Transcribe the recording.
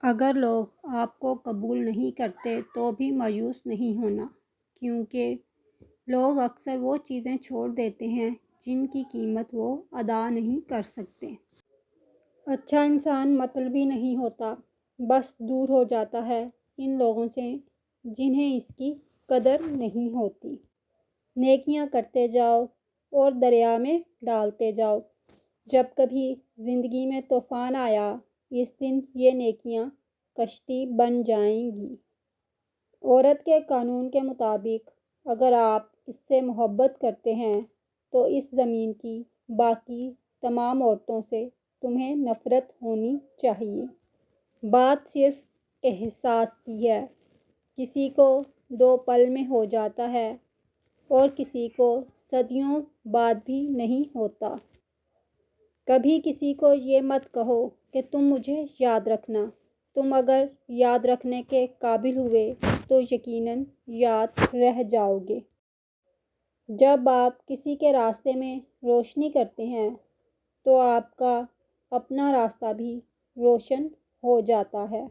اگر لوگ آپ کو قبول نہیں کرتے تو بھی مایوس نہیں ہونا، کیونکہ لوگ اکثر وہ چیزیں چھوڑ دیتے ہیں جن کی قیمت وہ ادا نہیں کر سکتے۔ اچھا انسان مطلبی نہیں ہوتا، بس دور ہو جاتا ہے ان لوگوں سے جنہیں اس کی قدر نہیں ہوتی۔ نیکیاں کرتے جاؤ اور دریا میں ڈالتے جاؤ۔ جب کبھی زندگی میں طوفان آیا، اس دن یہ نیکیاں کشتی بن جائیں گی۔ عورت کے قانون کے مطابق اگر آپ اس سے محبت کرتے ہیں تو اس زمین کی باقی تمام عورتوں سے تمہیں نفرت ہونی چاہیے۔ بات صرف احساس کی ہے۔ کسی کو 2 پل میں ہو جاتا ہے اور کسی کو صدیوں بعد بھی نہیں ہوتا۔ کبھی کسی کو یہ مت کہو کہ تم مجھے یاد رکھنا۔ تم اگر یاد رکھنے کے قابل ہوئے تو یقیناً یاد رہ جاؤ گے۔ جب آپ کسی کے راستے میں روشنی کرتے ہیں تو آپ کا اپنا راستہ بھی روشن ہو جاتا ہے۔